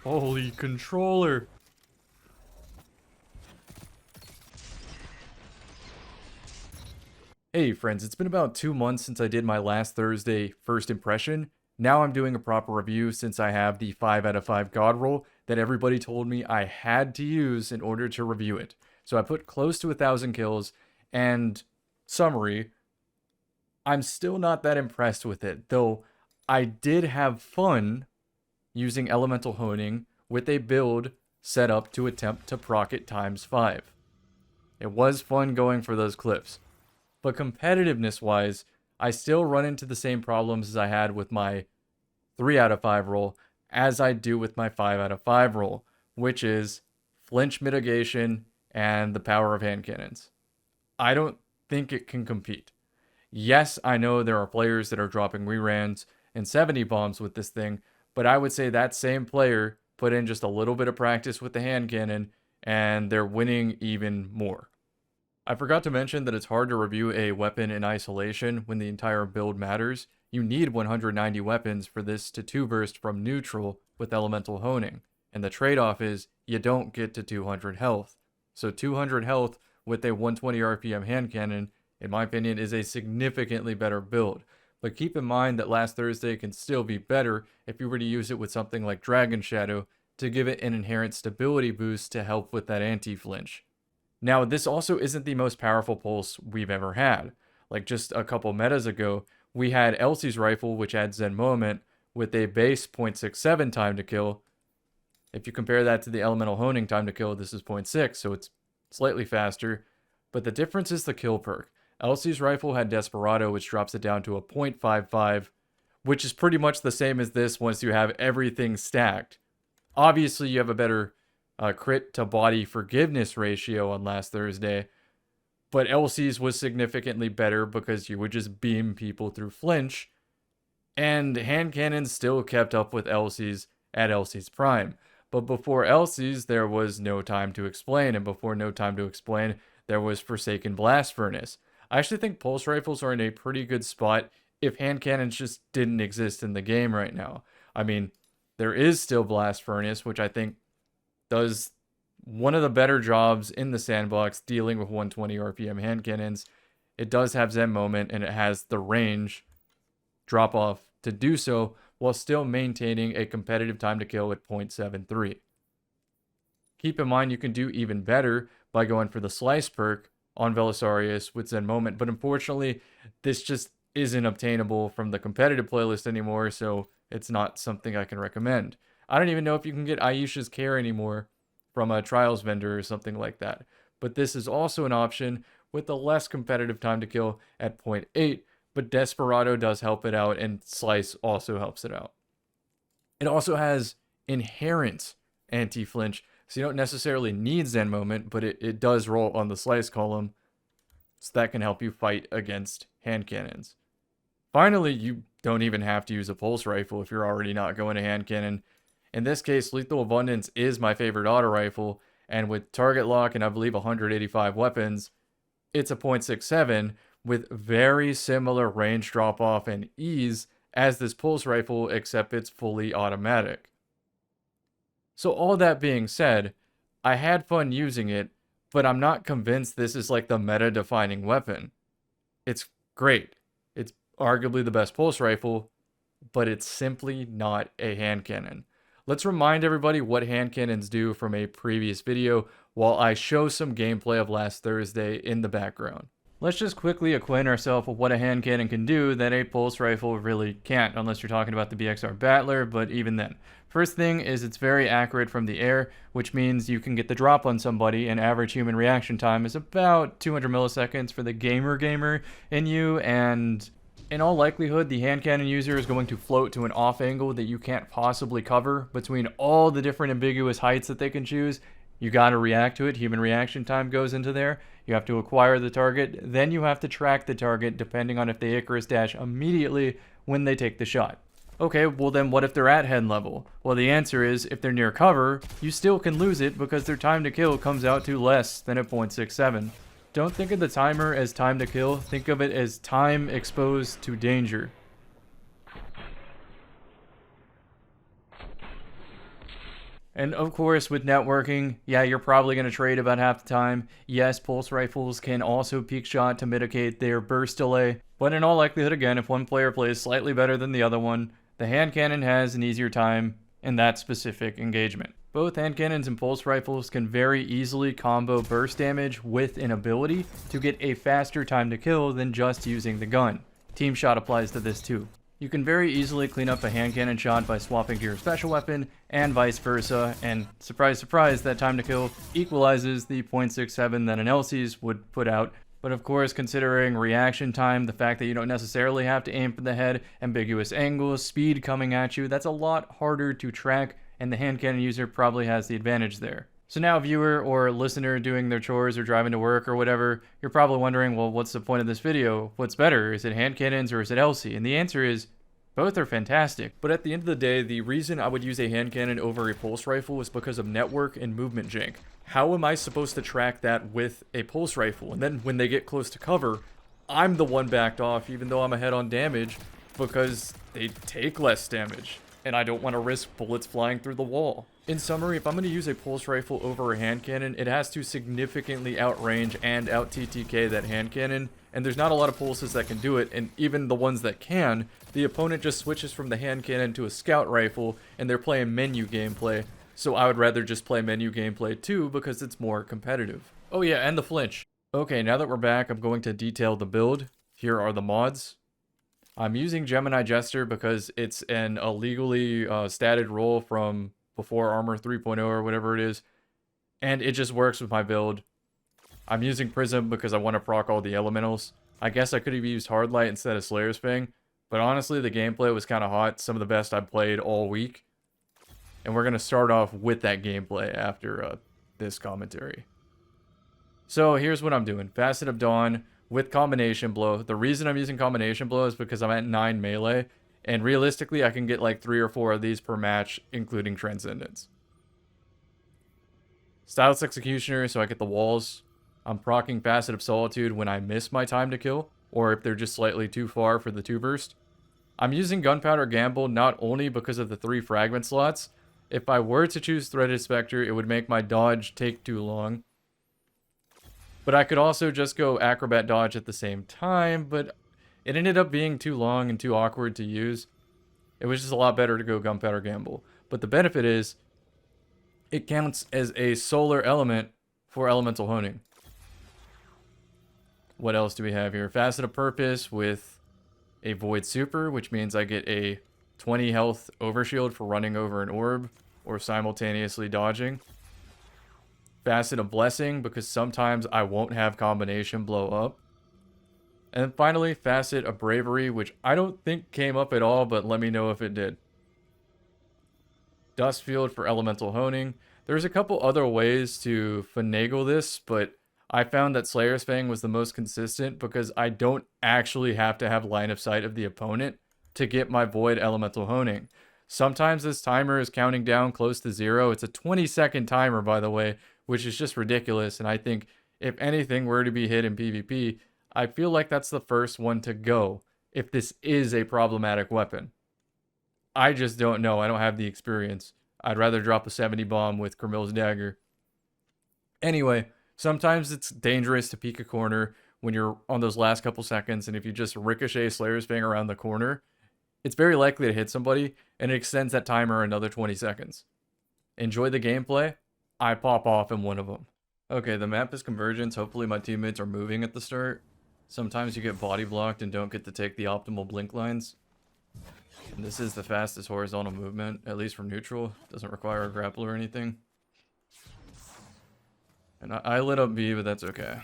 Holy controller. Hey friends, it's been about 2 months since I did my last Thursday first impression. Now I'm doing a proper review since I have the 5 out of 5 God roll that everybody told me I had to use in order to review it. So I put close to 1,000 kills, and summary, I'm still not that impressed with it, though I did have fun using elemental honing with a build set up to attempt to proc it times 5. It was fun going for those clips. But competitiveness wise, I still run into the same problems as I had with my 3 out of 5 roll as I do with my 5 out of 5 roll, which is flinch mitigation and the power of hand cannons. I don't think it can compete. Yes, I know there are players that are dropping reruns and 70 bombs with this thing, but I would say that same player put in just a little bit of practice with the hand cannon and they're winning even more. I forgot to mention that it's hard to review a weapon in isolation when the entire build matters. You need 190 weapons for this to 2-burst from neutral with elemental honing, and the trade-off is you don't get to 200 health. So 200 health with a 120 RPM hand cannon, in my opinion, is a significantly better build. But keep in mind that last Thursday can still be better if you were to use it with something like Dragon Shadow to give it an inherent stability boost to help with that anti-flinch. Now, this also isn't the most powerful pulse we've ever had. Like just a couple metas ago, we had Elsie's rifle, which had Zen Moment, with a base 0.67 time to kill. If you compare that to the elemental honing time to kill, this is 0.6, so it's slightly faster. But the difference is the kill perk. Elsie's rifle had Desperado, which drops it down to a 0.55, which is pretty much the same as this once you have everything stacked. Obviously, you have a better crit to body forgiveness ratio on last Thursday, but Elsie's was significantly better because you would just beam people through flinch, and hand cannons still kept up with Elsie's at Elsie's prime. But before Elsie's, there was No Time to Explain, and before No Time to Explain, there was Forsaken Blast Furnace. I actually think pulse rifles are in a pretty good spot if hand cannons just didn't exist in the game right now. I mean, there is still Blast Furnace, which I think does one of the better jobs in the sandbox dealing with 120 RPM hand cannons. It does have Zen Moment, and it has the range drop off to do so while still maintaining a competitive time to kill at 0.73. Keep in mind you can do even better by going for the Slice perk on Velisarius with Zen Moment, but unfortunately this just isn't obtainable from the competitive playlist anymore, so it's not something I can recommend. I don't even know if you can get Aisha's Care anymore from a Trials vendor or something like that. But this is also an option with a less competitive time to kill at 0.8, but Desperado does help it out, and Slice also helps it out. It also has inherent anti-flinch, so you don't necessarily need Zen Moment, but it does roll on the Slice column, so that can help you fight against hand cannons. Finally, you don't even have to use a pulse rifle if you're already not going to hand cannon. In this case, Lethal Abundance is my favorite auto rifle, and with target lock and I believe 185 weapons, it's a 0.67 with very similar range drop-off and ease as this pulse rifle, except it's fully automatic. So all that being said, I had fun using it, but I'm not convinced this is like the meta-defining weapon. It's great. It's arguably the best pulse rifle, but it's simply not a hand cannon. Let's remind everybody what hand cannons do from a previous video while I show some gameplay of last Thursday in the background. Let's just quickly acquaint ourselves with what a hand cannon can do that a pulse rifle really can't, unless you're talking about the BXR Battler, but even then. First thing is it's very accurate from the air, which means you can get the drop on somebody, and average human reaction time is about 200 milliseconds for the gamer in you, and in all likelihood, the hand cannon user is going to float to an off angle that you can't possibly cover between all the different ambiguous heights that they can choose. You got to react to it. Human reaction time goes into there. You have to acquire the target. Then you have to track the target depending on if they Icarus dash immediately when they take the shot. Okay, well then what if they're at head level? Well, the answer is if they're near cover, you still can lose it because their time to kill comes out to less than a 0.67. Don't think of the timer as time to kill, think of it as time exposed to danger. And of course, with networking, yeah, you're probably going to trade about half the time. Yes, pulse rifles can also peak shot to mitigate their burst delay, but in all likelihood, again, if one player plays slightly better than the other one, the hand cannon has an easier time in that specific engagement. Both hand cannons and pulse rifles can very easily combo burst damage with an ability to get a faster time to kill than just using the gun. Team shot applies to this too. You can very easily clean up a hand cannon shot by swapping to your special weapon, and vice versa, and surprise surprise, that time to kill equalizes the 0.67 that an LC's would put out. But of course, considering reaction time, the fact that you don't necessarily have to aim for the head, ambiguous angles, speed coming at you, that's a lot harder to track, and the hand cannon user probably has the advantage there. So now, viewer or listener doing their chores or driving to work or whatever, you're probably wondering, well, what's the point of this video? What's better? Is it hand cannons or is it LC? And the answer is, both are fantastic. But at the end of the day, the reason I would use a hand cannon over a pulse rifle is because of network and movement jank. How am I supposed to track that with a pulse rifle? And then when they get close to cover, I'm the one backed off, even though I'm ahead on damage, because they take less damage. And I don't want to risk bullets flying through the wall. In summary, if I'm going to use a pulse rifle over a hand cannon, it has to significantly outrange and out TTK that hand cannon, and there's not a lot of pulses that can do it, and even the ones that can, the opponent just switches from the hand cannon to a scout rifle, and they're playing menu gameplay, so I would rather just play menu gameplay too, because it's more competitive. Oh yeah, and the flinch. Okay, now that we're back, I'm going to detail the build. Here are the mods. I'm using Gemini Jester because it's an illegally statted role from before Armor 3.0 or whatever it is, and it just works with my build. I'm using Prism because I want to proc all the elementals. I guess I could have used Hardlight instead of Slayer's Fang, but honestly the gameplay was kind of hot, some of the best I've played all week, and we're going to start off with that gameplay after this commentary. So here's what I'm doing. Facet of Dawn with Combination Blow. The reason I'm using Combination Blow is because I'm at 9 melee, and realistically I can get like 3 or 4 of these per match, including Transcendence. Stylus Executioner, so I get the walls. I'm proccing Facet of Solitude when I miss my time to kill, or if they're just slightly too far for the 2 burst. I'm using Gunpowder Gamble not only because of the 3 fragment slots. If I were to choose Threaded Spectre, it would make my dodge take too long. But I could also just go Acrobat Dodge at the same time, but it ended up being too long and too awkward to use. It was just a lot better to go Gunpowder Gamble. But the benefit is, it counts as a solar element for Elemental Honing. What else do we have here? Facet of Purpose with a Void Super, which means I get a 20 health overshield for running over an orb or simultaneously dodging. Facet of Blessing, because sometimes I won't have Combination Blow up. And finally, Facet of Bravery, which I don't think came up at all, but let me know if it did. Dustfield for Elemental Honing. There's a couple other ways to finagle this, but I found that Slayer's Fang was the most consistent because I don't actually have to have line of sight of the opponent to get my Void Elemental Honing. Sometimes this timer is counting down close to 0. It's a 20-second timer, by the way, which is just ridiculous, and I think if anything were to be hit in PvP, I feel like that's the first one to go if this is a problematic weapon. I just don't know. I don't have the experience. I'd rather drop a 70 bomb with Camille's Dagger. Anyway, sometimes it's dangerous to peek a corner when you're on those last couple seconds, and if you just ricochet Slayer's Fang around the corner, it's very likely to hit somebody, and it extends that timer another 20 seconds. Enjoy the gameplay. I pop off in one of them. Okay, the map is Convergence. Hopefully my teammates are moving at the start. Sometimes you get body blocked and don't get to take the optimal blink lines. And this is the fastest horizontal movement, at least from neutral. Doesn't require a grapple or anything. And I lit up B, but that's okay.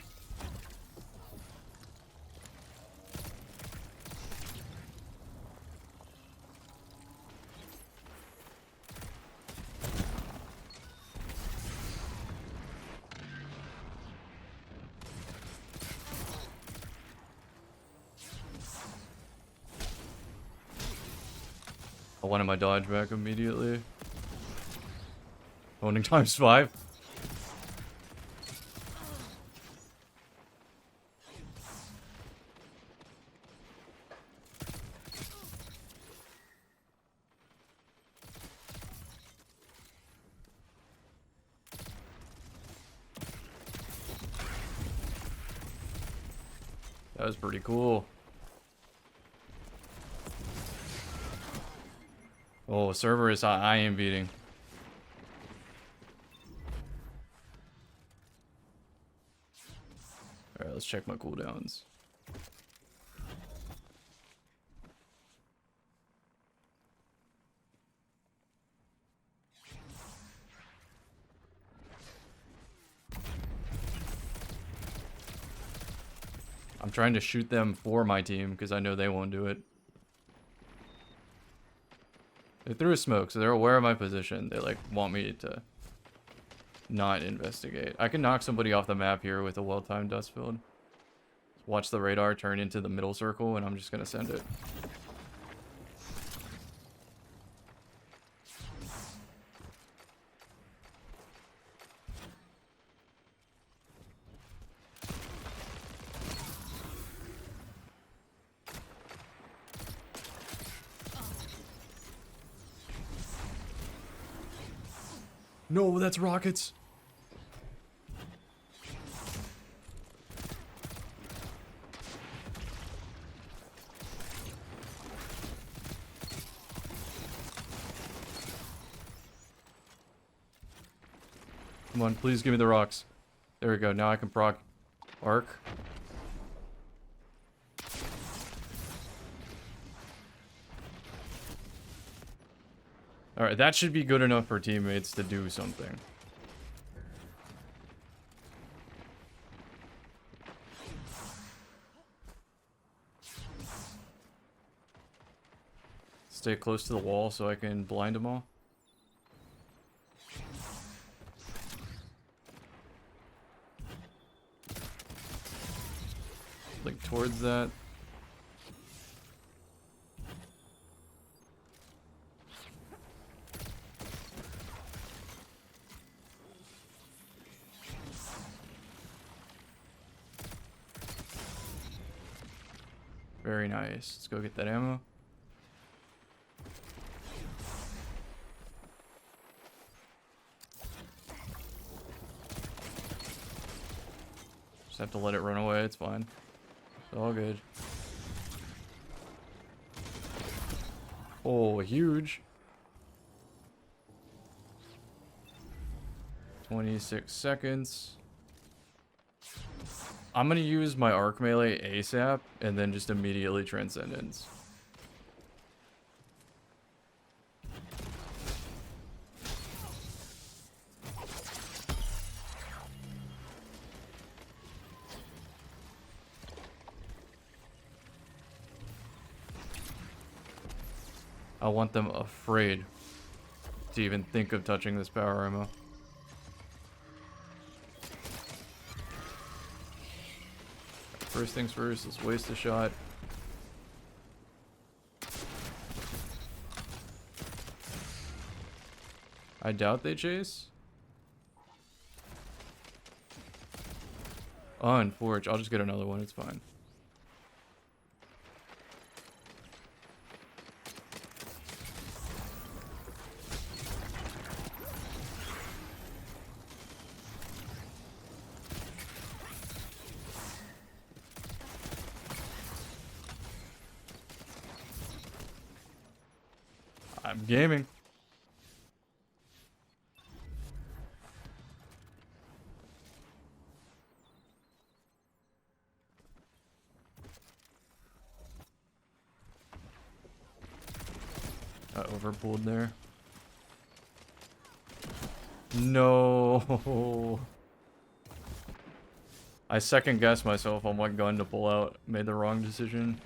I wanted my dodge back immediately. Honing times 5. That was pretty cool. Oh, server is hot. I am beating. Alright, let's check my cooldowns. I'm trying to shoot them for my team because I know they won't do it. They threw a smoke, so they're aware of my position. They like want me to not investigate. I can knock somebody off the map here with a well-timed dust field. Watch the radar turn into the middle circle, and I'm just gonna send it. No, that's rockets. Come on, please give me the rocks. There we go. Now I can proc arc. Alright, that should be good enough for teammates to do something. Stay close to the wall so I can blind them all. Like towards that. Very nice. Let's go get that ammo. Just have to let it run away. It's fine. It's all good. Oh, huge. 26 seconds. I'm gonna use my arc melee ASAP and then just immediately transcendence. I want them afraid to even think of touching this power ammo. First things first, let's waste a shot. I doubt they chase. Oh, and forge. I'll just get another one, it's fine. I'm gaming. I overpulled there. No. I second guessed myself on what gun to pull out. Made the wrong decision.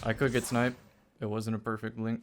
I could get sniped. It wasn't a perfect blink.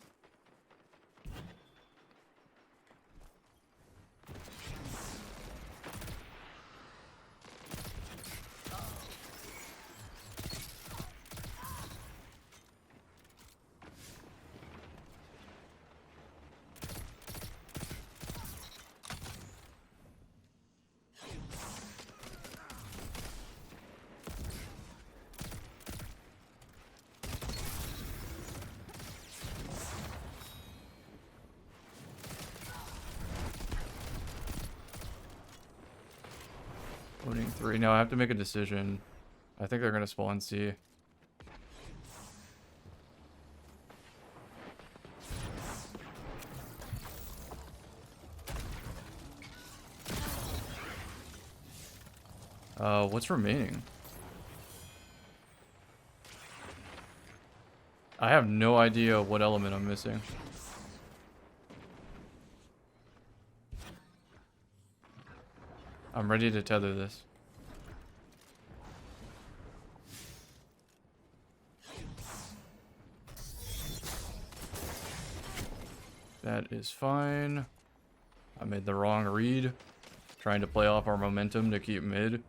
Spawn 3. Now I have to make a decision. I think they're going to spawn C. What's remaining? I have no idea what element I'm missing. I'm ready to tether this. That is fine. I made the wrong read. Trying to play off our momentum to keep mid.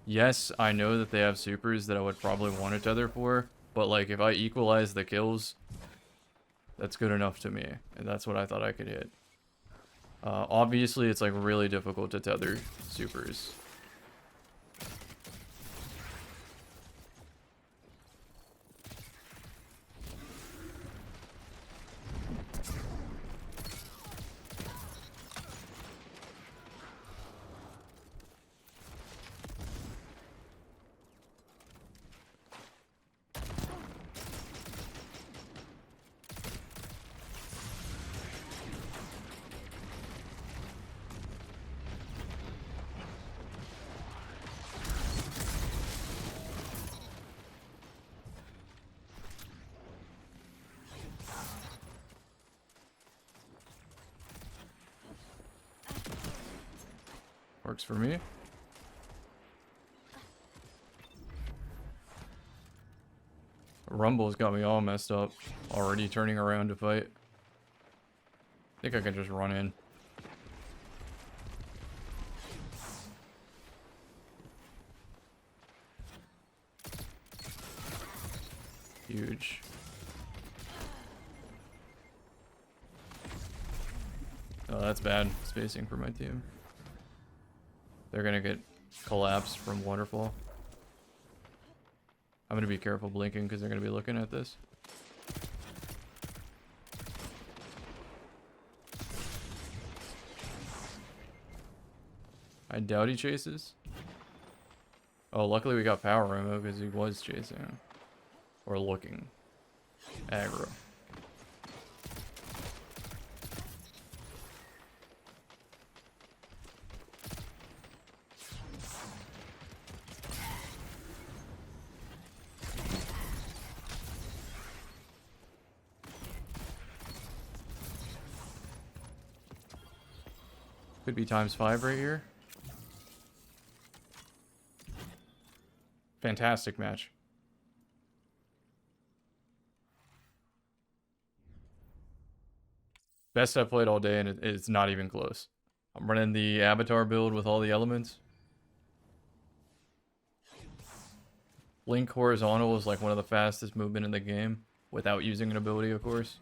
Yes, I know that they have supers that I would probably want to tether for, but like if I equalize the kills, that's good enough to me, and that's what I thought I could hit. Obviously, it's like really difficult to tether supers. Works for me. Rumble's got me all messed up. Already turning around to fight. I think I can just run in. Huge. Oh, that's bad spacing for my team. They're gonna get collapsed from waterfall. I'm gonna be careful blinking because they're gonna be looking at this. I doubt he chases. Oh, luckily we got power ammo because he was chasing. Or looking. Aggro. Could be ×5 right here. Fantastic match. Best I've played all day, and it's not even close. I'm running the avatar build with all the elements. Link horizontal is like one of the fastest movement in the game, without using an ability, of course.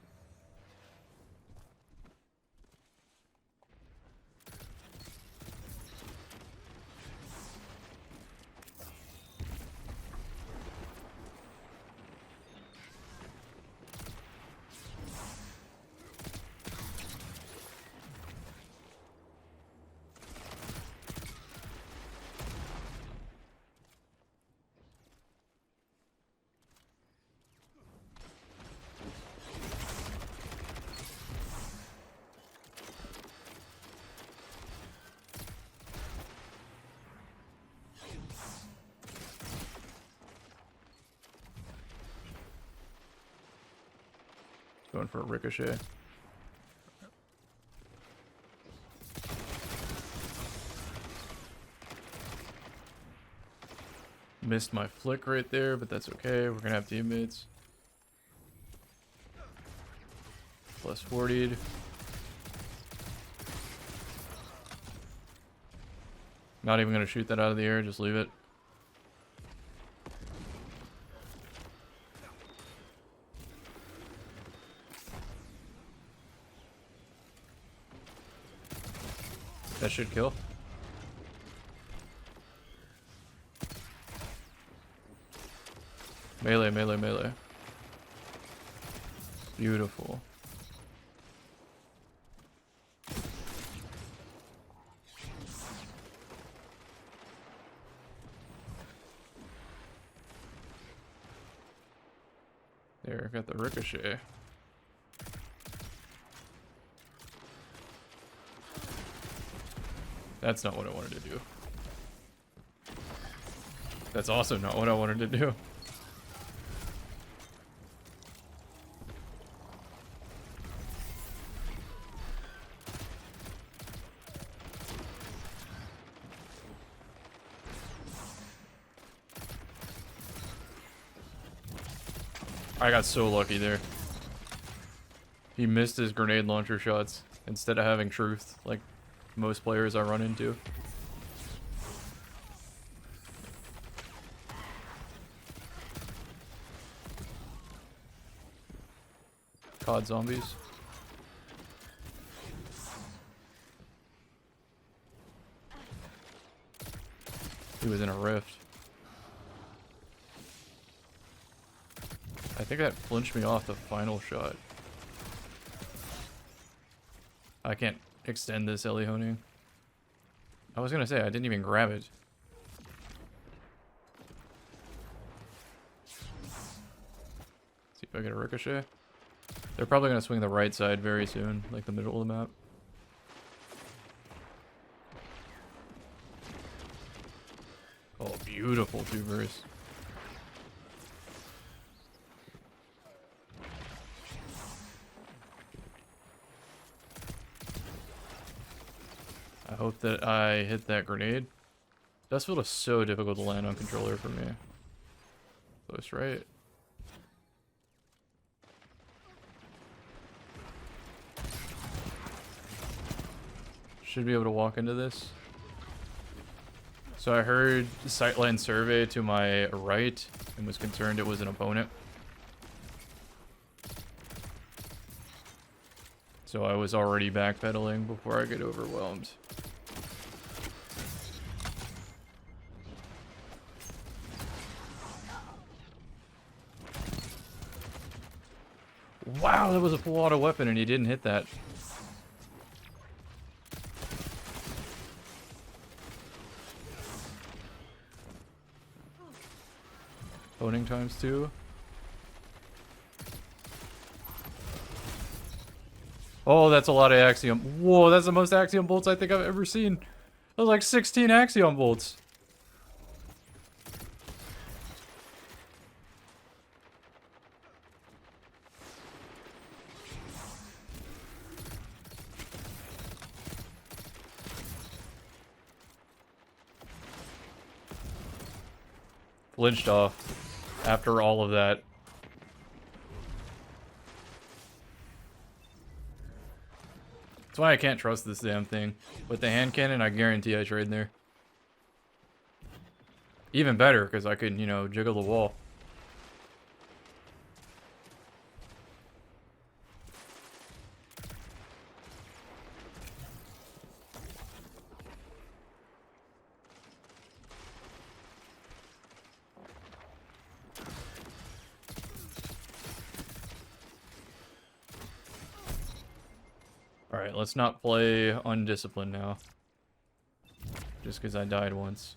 Going for a ricochet. Missed my flick right there, but that's okay. We're gonna have teammates. Plus 40'd. Not even gonna shoot that out of the air, just leave it. That should kill. Melee, melee, melee. Beautiful. There, got the ricochet. That's not what I wanted to do. That's also not what I wanted to do. I got so lucky there. He missed his grenade launcher shots instead of having truth, like most players I run into. COD zombies. He was in a rift. I think that flinched me off the final shot. I can't extend this Ellie honing. I was gonna say, I didn't even grab it. See if I get a ricochet. They're probably gonna swing the right side very soon, like the middle of the map. Oh, beautiful tubers. I hope that I hit that grenade. Dustfield is so difficult to land on controller for me. Close right. Should be able to walk into this. So I heard sightline survey to my right and was concerned it was an opponent. So I was already backpedaling before I get overwhelmed. Wow, that was a full auto weapon and he didn't hit that. Honing times 2. Oh, that's a lot of Axiom. Whoa, that's the most Axiom bolts I think I've ever seen. That was like 16 Axiom bolts. Flinched off after all of that. That's why I can't trust this damn thing. With the hand cannon, I guarantee I trade there. Even better, because I could, you know, jiggle the wall. Alright, let's not play undisciplined now. Just because I died once.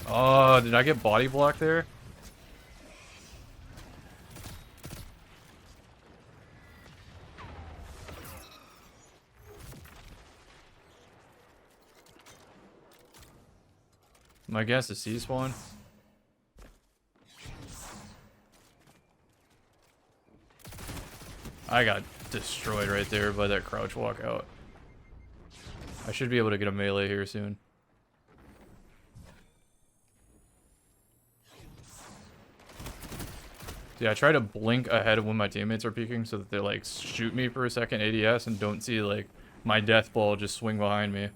Oh, did I get body blocked there? My guess is C-spawn. I got destroyed right there by that crouch walkout. I should be able to get a melee here soon. Yeah, I try to blink ahead of when my teammates are peeking so that they like shoot me for a second ADS and don't see like my death ball just swing behind me.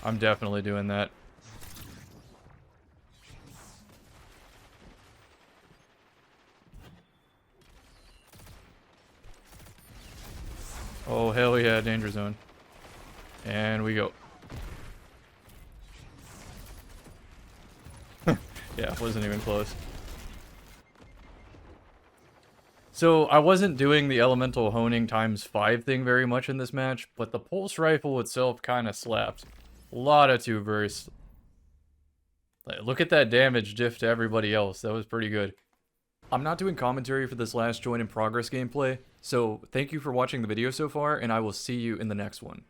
I'm definitely doing that. Oh, hell yeah, danger zone. And we go. Yeah, wasn't even close. So I wasn't doing the elemental honing ×5 thing very much in this match, but the pulse rifle itself kind of slapped. A lot of two bursts. Look at that damage diff to everybody else. That was pretty good. I'm not doing commentary for this last join in progress gameplay, so thank you for watching the video so far, and I will see you in the next one.